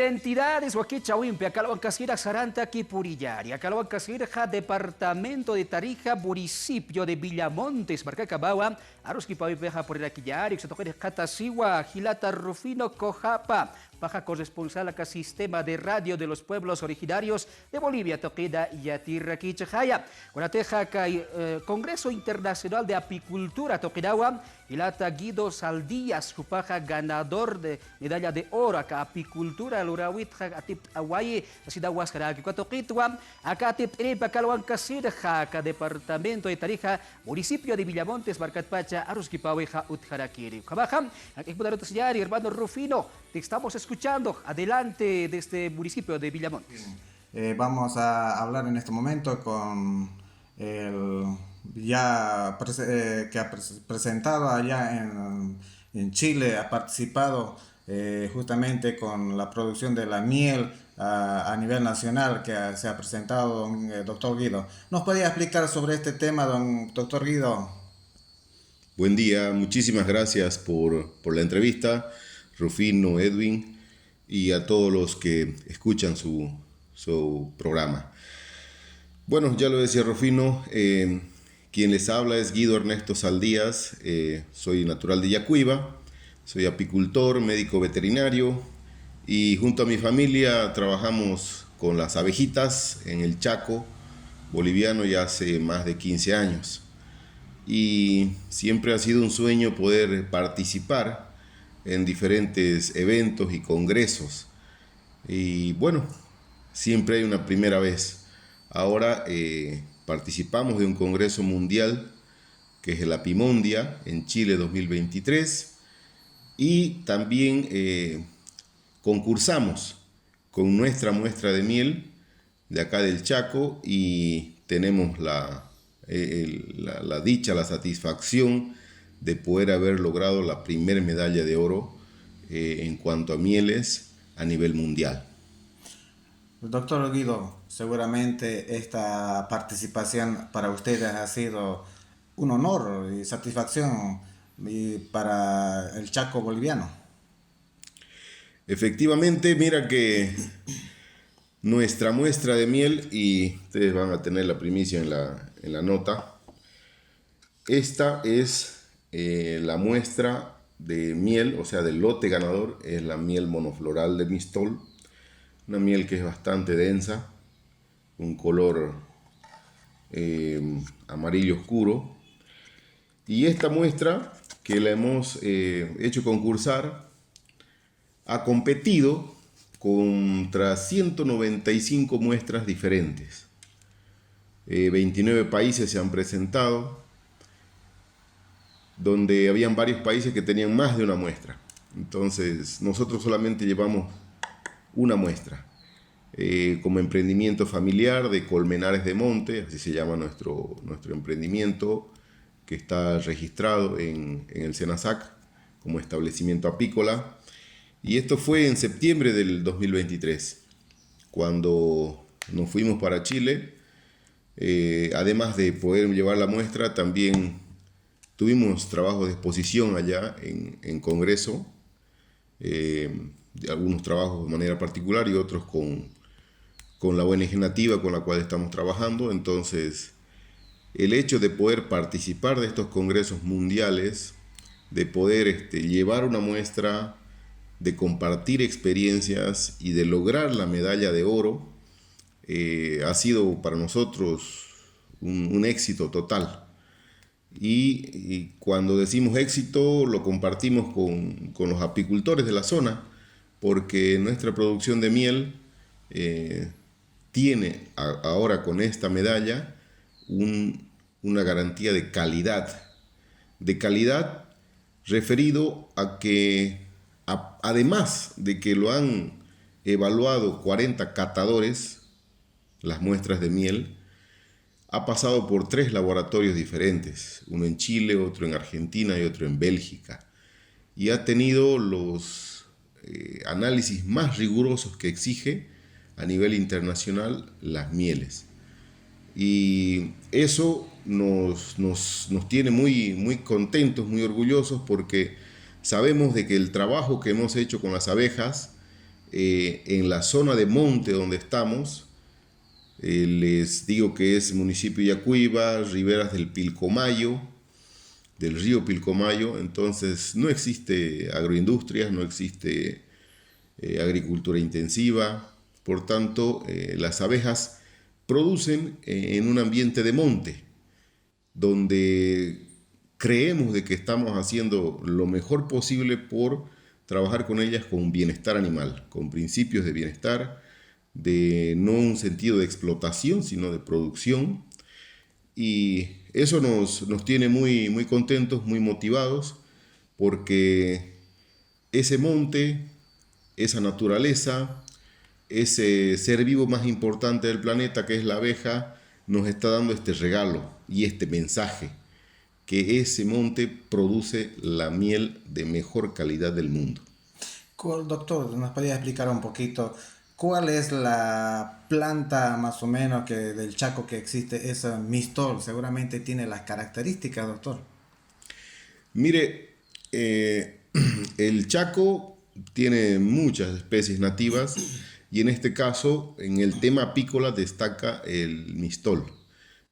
entidades, Huaquichahuimpe, Acalahuancasira, Saranta, Quipurillari, Acalahuancasira, departamento de Tarija, municipio de Villamontes, Marcacabaua, Arusquipavipeja por el Aquillari, Xatoquere, Catasiwa, Gilata, Rufino, Cojapa, baja corresponsal acá Sistema de Radio de los Pueblos Originarios de Bolivia, Toqueda y Atirraqui, Chajaya. Guanateja, Congreso Internacional de Apicultura, Toquedawa, Hilata Guido Saldías, Jupaja, ganador de medalla de oro, acá Apicultura, Lurawit, Atip Aguaye, Asidawas, Caraqui, Cuatoquitwa, acá Atip Erepa, Calhuancasirja, acá Departamento de Tarija, municipio de Villamontes, Marcatpacha, Arusquipaweja, Utjarakiri. Cabajam, aquí hermano Rufino, te estamos escuchando. Adelante de este municipio de Villamontes. Vamos a hablar en este momento con el que ha presentado allá en Chile, ha participado justamente con la producción de la miel a nivel nacional que se ha presentado, doctor Guido. ¿Nos podría explicar sobre este tema, doctor Guido? Buen día, muchísimas gracias por la entrevista, Rufino, Edwin, y a todos los que escuchan su programa. Bueno, ya lo decía Rufino, quien les habla es Guido Ernesto Saldías, soy natural de Yacuiba, soy apicultor, médico veterinario, y junto a mi familia trabajamos con las abejitas en el Chaco boliviano ya hace más de 15 años. Y siempre ha sido un sueño poder participar en diferentes eventos y congresos. Y bueno, siempre hay una primera vez. Ahora participamos de un congreso mundial que es el Apimondia en Chile 2023 y también concursamos con nuestra muestra de miel de acá del Chaco y tenemos la dicha, la satisfacción de poder haber logrado la primera medalla de oro en cuanto a mieles a nivel mundial. Doctor Guido, seguramente esta participación para ustedes ha sido un honor y satisfacción para el Chaco boliviano. Efectivamente, mira que nuestra muestra de miel, y ustedes van a tener la primicia en la nota, esta es la muestra de miel, o sea, del lote ganador, es la miel monofloral de Mistol, una miel que es bastante densa, un color amarillo oscuro, y esta muestra que la hemos hecho concursar ha competido contra 195 muestras diferentes. 29 países se han presentado, donde habían varios países que tenían más de una muestra. Entonces, nosotros solamente llevamos una muestra. Como emprendimiento familiar de Colmenares de Monte, así se llama nuestro emprendimiento, que está registrado en el SENASAC como establecimiento apícola. Y esto fue en septiembre del 2023, cuando nos fuimos para Chile. Además de poder llevar la muestra, también tuvimos trabajo de exposición allá en Congreso, algunos trabajos de manera particular y otros con la ONG nativa con la cual estamos trabajando. Entonces, el hecho de poder participar de estos congresos mundiales, de poder llevar una muestra, de compartir experiencias y de lograr la medalla de oro, ha sido para nosotros un éxito total. Y cuando decimos éxito, lo compartimos con los apicultores de la zona, porque nuestra producción de miel tiene ahora con esta medalla una garantía de calidad referido a que además de que lo han evaluado 40 catadores, las muestras de miel, ha pasado por 3 laboratorios diferentes, uno en Chile, otro en Argentina y otro en Bélgica, y ha tenido los análisis más rigurosos que exige a nivel internacional las mieles. Y eso nos tiene muy contentos, muy orgullosos, porque sabemos de que el trabajo que hemos hecho con las abejas en la zona de monte donde estamos, les digo que es municipio de Yacuiba, riberas del Pilcomayo, del río Pilcomayo. Entonces no existe agroindustrias, no existe agricultura intensiva. Por tanto, las abejas producen en un ambiente de monte, donde creemos de que estamos haciendo lo mejor posible por trabajar con ellas con bienestar animal, con principios de bienestar, de no un sentido de explotación, sino de producción. Y eso nos tiene muy, muy contentos, muy motivados, porque ese monte, esa naturaleza, ese ser vivo más importante del planeta, que es la abeja, nos está dando este regalo y este mensaje, que ese monte produce la miel de mejor calidad del mundo. Doctor, ¿nos podría explicar un poquito cuál es la planta más o menos que del Chaco que existe, esa mistol? Seguramente tiene las características, doctor. Mire, el Chaco tiene muchas especies nativas y en este caso, en el tema apícola, destaca el mistol.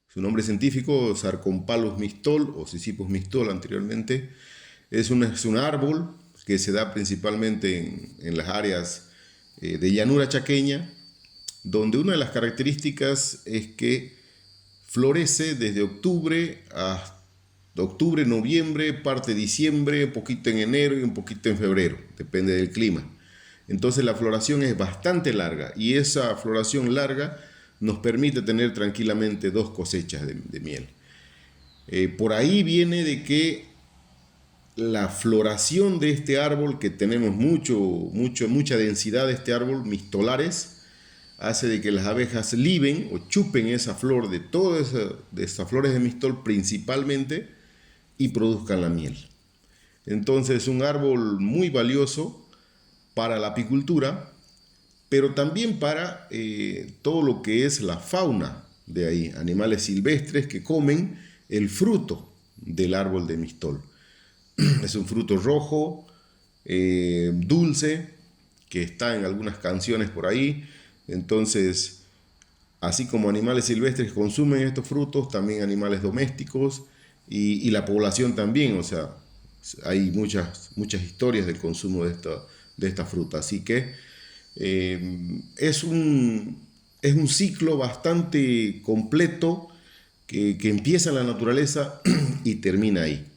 Su nombre científico, Sarcompalus mistol o Sisyphus mistol anteriormente, es un árbol que se da principalmente en las áreas de llanura chaqueña, donde una de las características es que florece desde octubre hasta octubre, noviembre, parte de diciembre, un poquito en enero y un poquito en febrero, depende del clima. Entonces la floración es bastante larga y esa floración larga nos permite tener tranquilamente 2 cosechas de miel. Por ahí viene de que la floración de este árbol, que tenemos mucha densidad de este árbol, mistolares, hace de que las abejas liben o chupen esa flor de todas esas flores de mistol principalmente y produzcan la miel. Entonces es un árbol muy valioso para la apicultura, pero también para todo lo que es la fauna de ahí, animales silvestres que comen el fruto del árbol de mistol. Es un fruto rojo, dulce, que está en algunas canciones por ahí. Entonces, así como animales silvestres consumen estos frutos, también animales domésticos y la población también. O sea, hay muchas historias del consumo de esta fruta. Así que es un ciclo bastante completo que empieza en la naturaleza y termina ahí.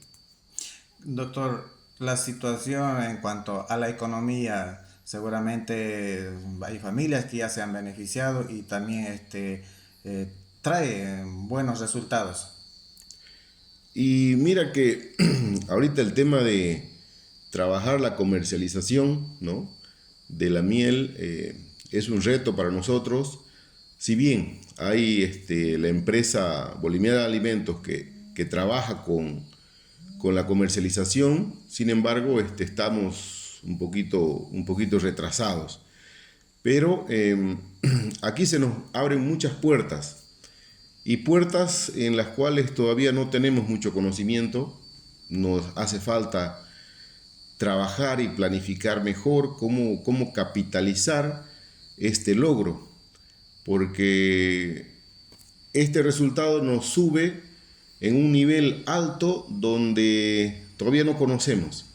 Doctor, la situación en cuanto a la economía, seguramente hay familias que ya se han beneficiado y también trae buenos resultados. Y mira que ahorita el tema de trabajar la comercialización, ¿no?, de la miel es un reto para nosotros. Si bien hay la empresa Boliviana de Alimentos que trabaja con la comercialización, sin embargo estamos un poquito retrasados. Pero aquí se nos abren muchas puertas, y puertas en las cuales todavía no tenemos mucho conocimiento. Nos hace falta trabajar y planificar mejor cómo capitalizar este logro, porque este resultado nos sube en un nivel alto donde todavía no conocemos.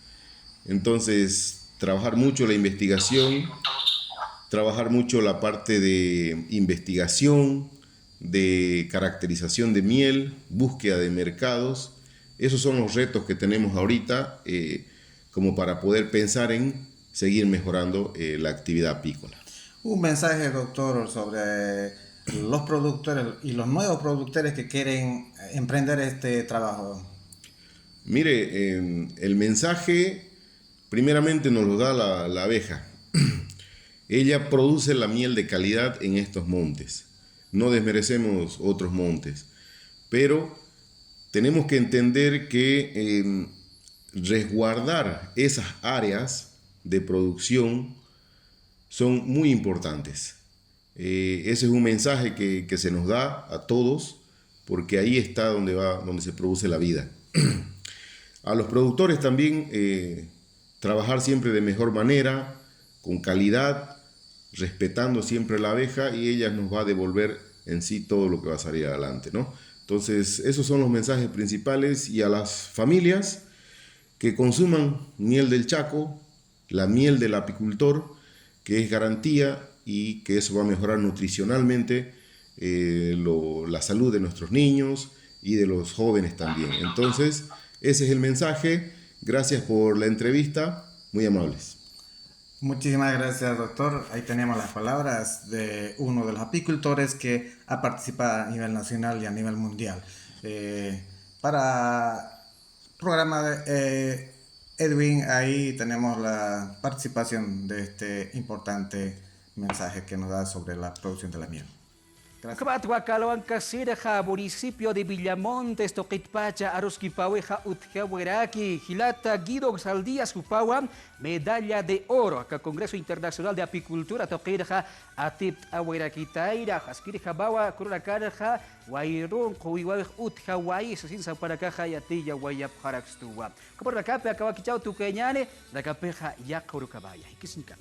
Entonces, trabajar mucho la investigación, trabajar mucho la parte de investigación, de caracterización de miel, búsqueda de mercados. Esos son los retos que tenemos ahorita como para poder pensar en seguir mejorando la actividad apícola. Un mensaje, doctor, sobre los productores y los nuevos productores que quieren emprender este trabajo. Mire, el mensaje primeramente nos lo da la abeja. Ella produce la miel de calidad en estos montes. No desmerecemos otros montes, pero tenemos que entender que resguardar esas áreas de producción son muy importantes. Ese es un mensaje que se nos da a todos, porque ahí está donde se produce la vida. A los productores también trabajar siempre de mejor manera, con calidad, respetando siempre la abeja y ella nos va a devolver en sí todo lo que va a salir adelante, ¿no? Entonces, esos son los mensajes principales y a las familias que consuman miel del Chaco, la miel del apicultor, que es garantía y que eso va a mejorar nutricionalmente la salud de nuestros niños y de los jóvenes también. Entonces, ese es el mensaje. Gracias por la entrevista. Muy amables. Muchísimas gracias, doctor. Ahí tenemos las palabras de uno de los apicultores que ha participado a nivel nacional y a nivel mundial. Para el programa de Edwin, ahí tenemos la participación de este importante mensaje que nos da sobre la producción de la miel. Kabatwa Kalawan Kasiraja, municipio de Villamontes, Toquitpacha, Aroskipaweja, Utjahueraki, Gilata, Guido Saldías, Cupawa, medalla de oro. Acá Congreso Internacional de Apicultura, Toquirja, Atip, Ahuerakitaira, Jaskirja Bawa, Kurakaja, Guairun, Kuiwaj, Utjahuay, Sasin Saparacaja, Yatilla, Guayap, Haraxtua. Kapor Rakape, Akawakichau, Tukeñane, Rakapeja, Yakurukabaya. ¿Qué significa?